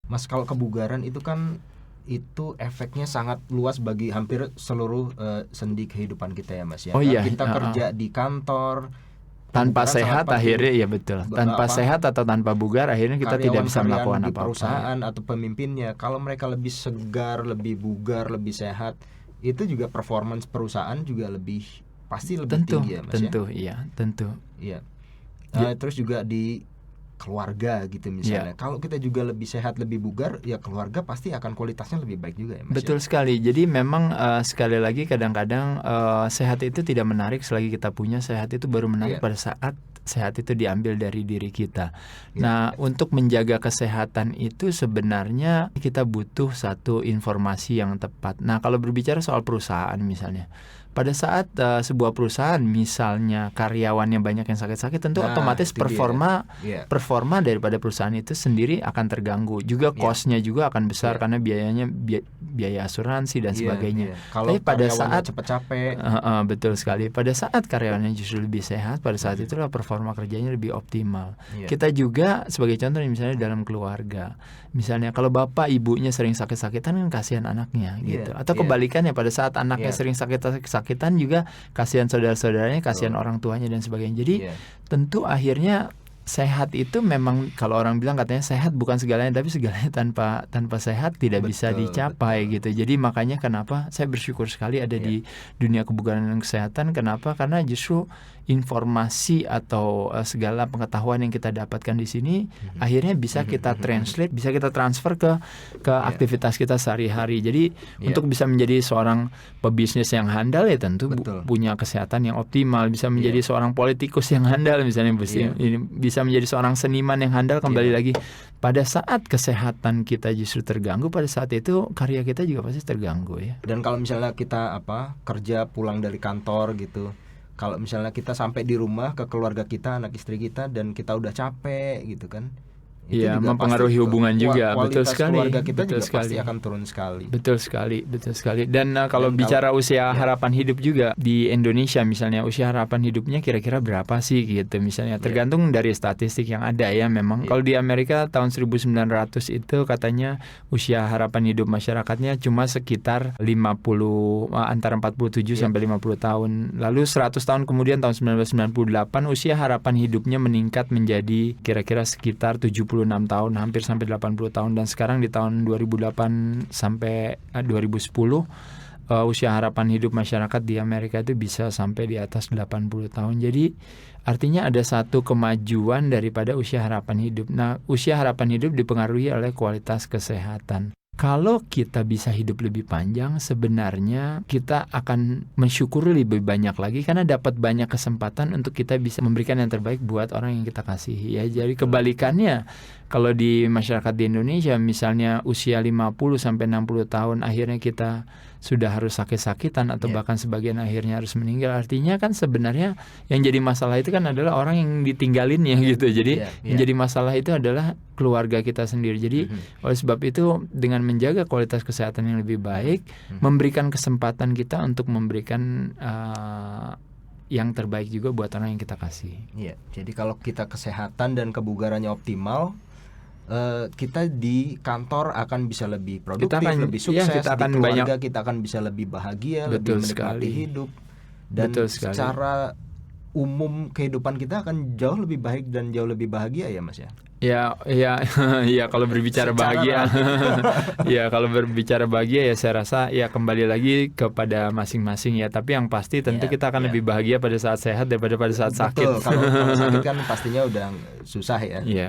Mas, kalau kebugaran itu kan itu efeknya sangat luas bagi hampir seluruh sendi kehidupan kita ya Mas ya. Oh Kan iya, kita kerja di kantor, tanpa kebugaran sangat sehat penting. akhirnya ya betul. Tanpa sehat atau tanpa bugar akhirnya kita tidak bisa Karyawan-karyawan melakukan di apa-apa ya. perusahaan atau pemimpinnya, kalau mereka lebih segar, lebih bugar, lebih sehat, itu juga performance perusahaan juga lebih pasti lebih Tentu, tinggi ya Mas ya. tentu, iya, tentu. Iya. Ya, Terus juga di keluarga gitu ya. misalnya. Kalau kita juga lebih sehat, lebih bugar, ya keluarga pasti akan kualitasnya lebih baik juga ya Mas ya. Betul sekali. Jadi memang sekali lagi kadang-kadang sehat itu tidak menarik selagi kita punya. Sehat itu baru menarik Iya, pada saat sehat itu diambil dari diri kita. iya, Nah, untuk menjaga kesehatan itu sebenarnya kita butuh satu informasi yang tepat. Nah, kalau berbicara soal perusahaan misalnya, pada saat sebuah perusahaan misalnya karyawannya banyak yang sakit-sakit, tentu nah otomatis itu dia. Iya, performa daripada perusahaan itu sendiri akan terganggu. Juga iya, cost-nya juga akan besar iya, karena biayanya biaya asuransi dan iya, sebagainya. iya. Kalau Tapi pada karyawannya saat cepet capek. betul sekali, pada saat karyawannya justru lebih sehat, pada saat Mhm. itulah performa kerjanya lebih optimal. Iya, Kita juga sebagai contoh nih, misalnya dalam keluarga, misalnya kalau bapak ibunya sering sakit-sakitan kan kasihan anaknya iya, gitu. Atau iya, kebalikannya, pada saat anaknya iya, sering sakit-sakitan juga kasihan saudara-saudaranya, kasihan betul. orang tuanya dan sebagainya. Jadi Iya, tentu akhirnya sehat itu memang, kalau orang bilang katanya sehat bukan segalanya, tapi segalanya tanpa sehat tidak bisa betul, dicapai betul. gitu. Jadi makanya kenapa saya bersyukur sekali ada Iya, di dunia kebugaran dan kesehatan. Kenapa? Karena justru informasi atau segala pengetahuan yang kita dapatkan di sini mhm, akhirnya bisa mhm, kita mhm, mhm. translate, bisa kita transfer ke Iya, aktivitas kita sehari-hari. Jadi iya, untuk bisa menjadi seorang pebisnis yang handal ya tentu betul. punya kesehatan yang optimal. Bisa menjadi Iya, seorang politikus yang handal misalnya, iya, ini bisa menjadi seorang seniman yang handal. Kembali iya. lagi, pada saat kesehatan kita justru terganggu, pada saat itu karya kita juga pasti terganggu ya. Dan kalau misalnya kita kerja pulang dari kantor gitu, kalau misalnya kita sampai di rumah ke keluarga kita, anak istri kita, dan kita udah capek gitu kan, itu Iya, juga pasti mempengaruhi hubungan juga. Betul kualitas sekali, keluarga kita betul juga pasti sekali. akan turun sekali. Betul sekali, betul sekali. Dan kalau Dan kalau bicara usia ya, harapan hidup juga di Indonesia misalnya, usia harapan hidupnya kira-kira berapa sih gitu misalnya. ya, Tergantung dari statistik yang ada ya memang. ya, Kalau di Amerika tahun 1900 itu katanya usia harapan hidup masyarakatnya cuma sekitar 50, antara 47 ya, sampai 50 tahun. Lalu 100 tahun kemudian tahun 1998 usia harapan hidupnya meningkat menjadi kira-kira sekitar 76 tahun, hampir sampai 80 tahun. Dan sekarang di tahun 2008 sampai 2010 usia harapan hidup masyarakat di Amerika itu bisa sampai di atas 80 tahun. Jadi artinya ada satu kemajuan daripada usia harapan hidup. Nah, usia harapan hidup dipengaruhi oleh kualitas kesehatan. Kalau kita bisa hidup lebih panjang, sebenarnya kita akan mensyukuri lebih banyak lagi karena dapat banyak kesempatan untuk kita bisa memberikan yang terbaik buat orang yang kita kasihi ya. Jadi kebalikannya, kalau di masyarakat di Indonesia misalnya usia 50 sampai 60 tahun akhirnya kita sudah harus sakit-sakitan atau ya, bahkan sebagian akhirnya harus meninggal. Artinya kan sebenarnya yang jadi masalah itu kan adalah orang yang ditinggalinnya gitu. Jadi ya, yang ya. jadi masalah itu adalah keluarga kita sendiri. Jadi Mhm, oleh sebab itu, dengan menjaga kualitas kesehatan yang lebih baik, mhm. memberikan kesempatan kita untuk memberikan yang terbaik juga buat orang yang kita kasih. Iya, jadi kalau kita kesehatan dan kebugarannya optimal, kita di kantor akan bisa lebih Kita produktif, akan, lebih ya, sukses, kita di akan banyak, keluarga kita akan bisa lebih bahagia, lebih betul menikmati sekali, hidup, betul dan sekali. secara umum kehidupan kita akan jauh lebih baik dan jauh lebih bahagia ya Mas ya. Ya, ya, ya kalau berbicara Secara bahagia, relatif. ya kalau berbicara bahagia ya saya rasa ya kembali lagi kepada masing-masing ya. Tapi yang pasti tentu Ya, kita akan ya. lebih bahagia pada saat sehat daripada pada saat Betul, sakit. kalau sakit kan pastinya udah susah ya. Ya.